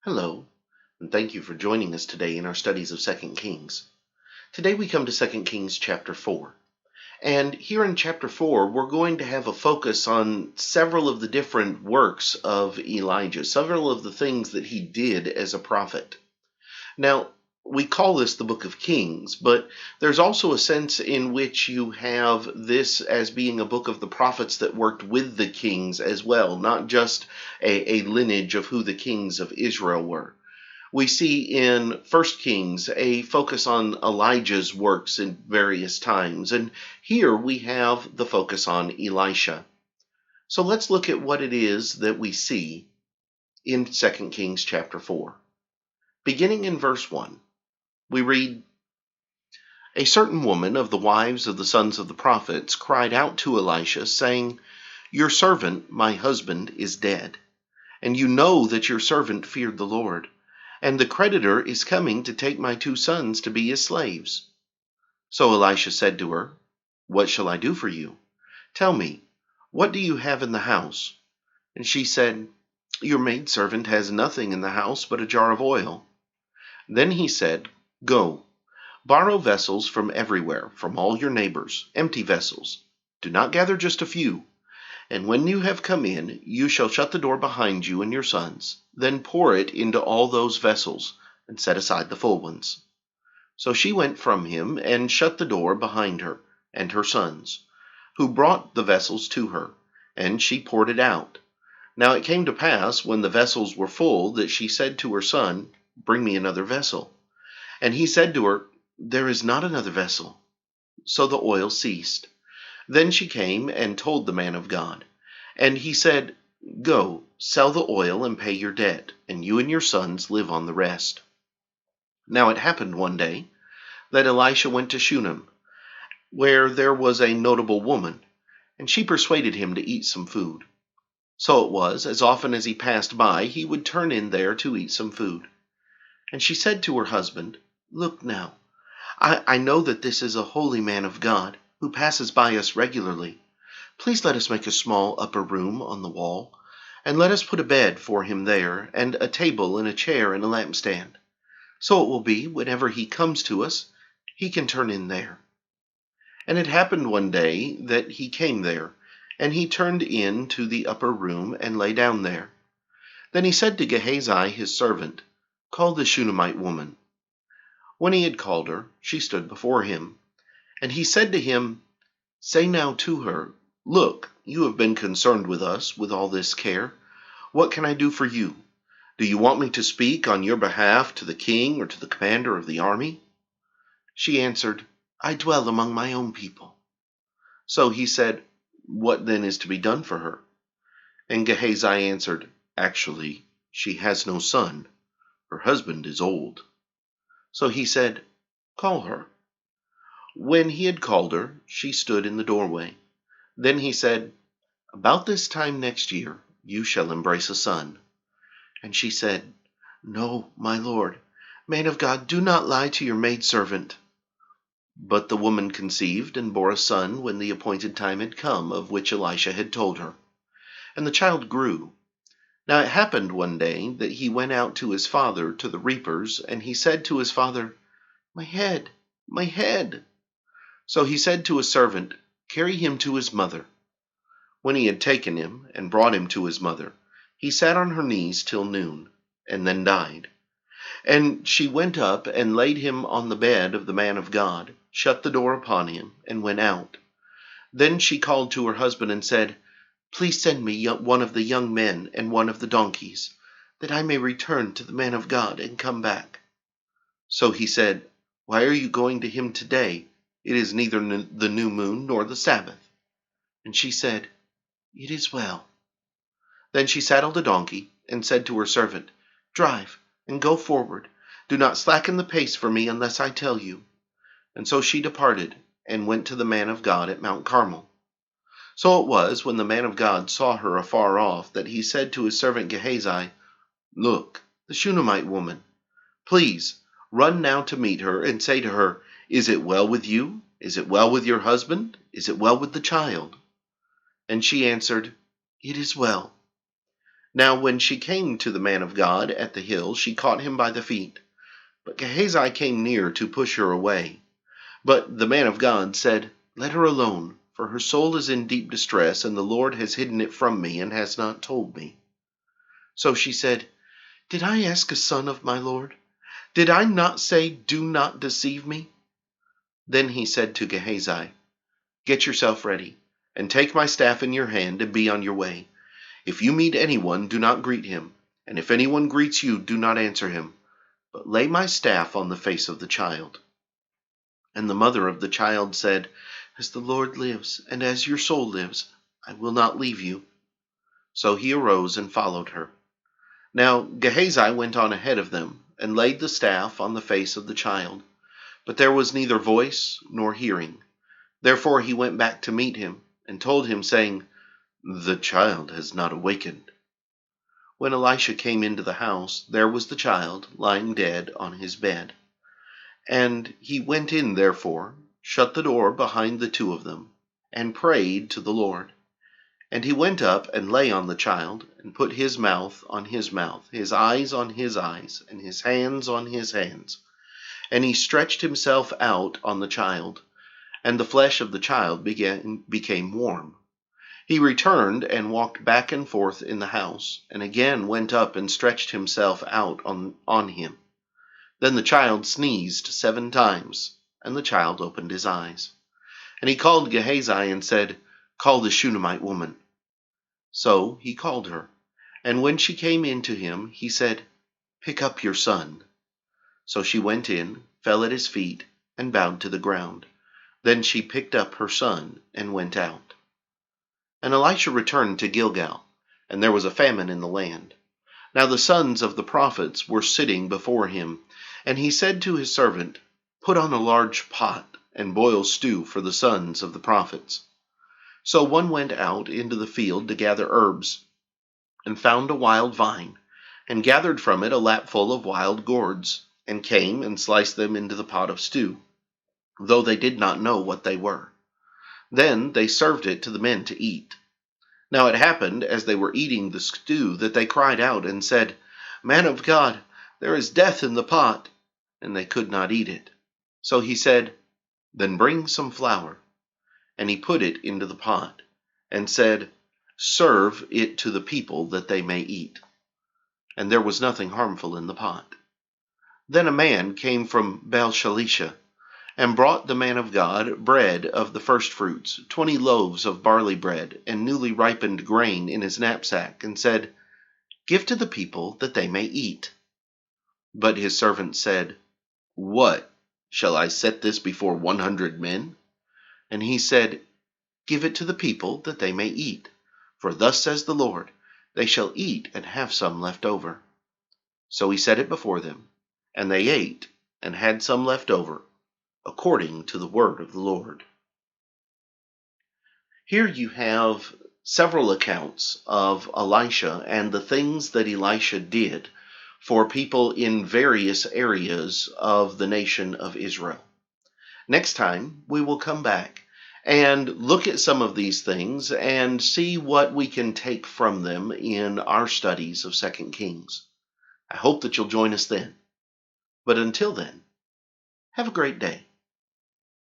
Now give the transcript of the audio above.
Hello, and thank you for joining us today in our studies of Second Kings. Today we come to Second Kings chapter 4. And here in chapter 4, we're going to have a focus on several of the different works of Elijah, several of the things that he did as a prophet. Now, we call this the Book of Kings, but there's also a sense in which you have this as being a book of the prophets that worked with the kings as well, not just a lineage of who the kings of Israel were. We see in 1 Kings a focus on Elijah's works in various times, and here we have the focus on Elisha. So let's look at what it is that we see in 2 Kings chapter 4. Beginning in verse 1, we read, "A certain woman of the wives of the sons of the prophets cried out to Elisha, saying, 'Your servant, my husband, is dead, and you know that your servant feared the Lord. And the creditor is coming to take my 2 sons to be his slaves.' So Elisha said to her, 'What shall I do for you? Tell me, what do you have in the house?' And she said, 'Your maidservant has nothing in the house but a jar of oil.' Then he said, 'Go, borrow vessels from everywhere, from all your neighbors, empty vessels. Do not gather just a few. And when you have come in, you shall shut the door behind you and your sons. Then pour it into all those vessels, and set aside the full ones.' So she went from him, and shut the door behind her and her sons, who brought the vessels to her, and she poured it out. Now it came to pass, when the vessels were full, that she said to her son, 'Bring me another vessel.' And he said to her, 'There is not another vessel.' So the oil ceased. Then she came and told the man of God. And he said, 'Go, sell the oil and pay your debt, and you and your sons live on the rest.' Now it happened one day that Elisha went to Shunem, where there was a notable woman, and she persuaded him to eat some food. So it was, as often as he passed by, he would turn in there to eat some food. And she said to her husband, 'Look now, I know that this is a holy man of God, who passes by us regularly. Please let us make a small upper room on the wall, and let us put a bed for him there, and a table and a chair and a lampstand. So it will be, whenever he comes to us, he can turn in there.' And it happened one day that he came there, and he turned in to the upper room and lay down there. Then he said to Gehazi his servant, 'Call the Shunammite woman.' When he had called her, she stood before him. And he said to him, 'Say now to her, Look, you have been concerned with us with all this care. What can I do for you? Do you want me to speak on your behalf to the king or to the commander of the army?' She answered, 'I dwell among my own people.' So he said, 'What then is to be done for her?' And Gehazi answered, 'Actually, she has no son. Her husband is old.' So he said, 'Call her.' When he had called her, she stood in the doorway. Then he said, 'About this time next year you shall embrace a son.' And she said, 'No, my lord, man of God, do not lie to your maidservant.' But the woman conceived and bore a son when the appointed time had come, of which Elisha had told her. And the child grew. Now it happened one day that he went out to his father to the reapers, and he said to his father, 'My head, my head.' So he said to his servant, 'Carry him to his mother.' When he had taken him and brought him to his mother, he sat on her knees till noon, and then died. And she went up and laid him on the bed of the man of God, shut the door upon him, and went out. Then she called to her husband and said, 'Please send me one of the young men and one of the donkeys, that I may return to the man of God and come back.' So he said, 'Why are you going to him today? It is neither the new moon nor the Sabbath.' And she said, 'It is well.' Then she saddled a donkey, and said to her servant, 'Drive, and go forward. Do not slacken the pace for me unless I tell you.' And so she departed, and went to the man of God at Mount Carmel. So it was, when the man of God saw her afar off, that he said to his servant Gehazi, 'Look, the Shunammite woman. Please, run now to meet her, and say to her, Is it well with you? Is it well with your husband? Is it well with the child?' And she answered, 'It is well.' Now when she came to the man of God at the hill, she caught him by the feet. But Gehazi came near to push her away. But the man of God said, Let her alone, for her soul is in deep distress, and the Lord has hidden it from me, and has not told me. So she said, Did I ask a son of my Lord? Did I not say, Do not deceive me? Then he said to Gehazi, Get yourself ready, and take my staff in your hand, and be on your way. If you meet anyone, do not greet him, and if anyone greets you, do not answer him, but lay my staff on the face of the child. And the mother of the child said, As the Lord lives, and as your soul lives, I will not leave you. So he arose and followed her. Now Gehazi went on ahead of them, and laid the staff on the face of the child. But there was neither voice nor hearing. Therefore he went back to meet him, and told him, saying, The child has not awakened. When Elisha came into the house, there was the child lying dead on his bed. And he went in therefore, shut the door behind the two of them, and prayed to the Lord. And he went up and lay on the child, and put his mouth on his mouth, his eyes on his eyes, and his hands on his hands. And he stretched himself out on the child, and the flesh of the child became warm. He returned and walked back and forth in the house, and again went up and stretched himself out on him. Then the child sneezed 7 times, and the child opened his eyes. And he called Gehazi and said, Call the Shunammite woman. So he called her, and when she came in to him, he said, Pick up your son. So she went in, fell at his feet, and bowed to the ground. Then she picked up her son and went out. And Elisha returned to Gilgal, and there was a famine in the land. Now the sons of the prophets were sitting before him, and he said to his servant, Put on a large pot, and boil stew for the sons of the prophets. So one went out into the field to gather herbs, and found a wild vine, and gathered from it a lapful of wild gourds, and came and sliced them into the pot of stew, though they did not know what they were. Then they served it to the men to eat. Now it happened, as they were eating the stew, that they cried out and said, Man of God, there is death in the pot. And they could not eat it. So he said, Then bring some flour. And he put it into the pot, and said, Serve it to the people that they may eat. And there was nothing harmful in the pot. Then a man came from Baal-shalisha, and brought the man of God bread of the firstfruits, 20 loaves of barley bread, and newly ripened grain in his knapsack, and said, Give to the people that they may eat. But his servant said, What? Shall I set this before 100 men? And he said, Give it to the people that they may eat. For thus says the Lord, They shall eat and have some left over. So he set it before them, and they ate and had some left over, according to the word of the Lord. Here you have several accounts of Elisha and the things that Elisha did for people in various areas of the nation of Israel. Next time, we will come back and look at some of these things and see what we can take from them in our studies of 2 Kings. I hope that you'll join us then. But until then, have a great day.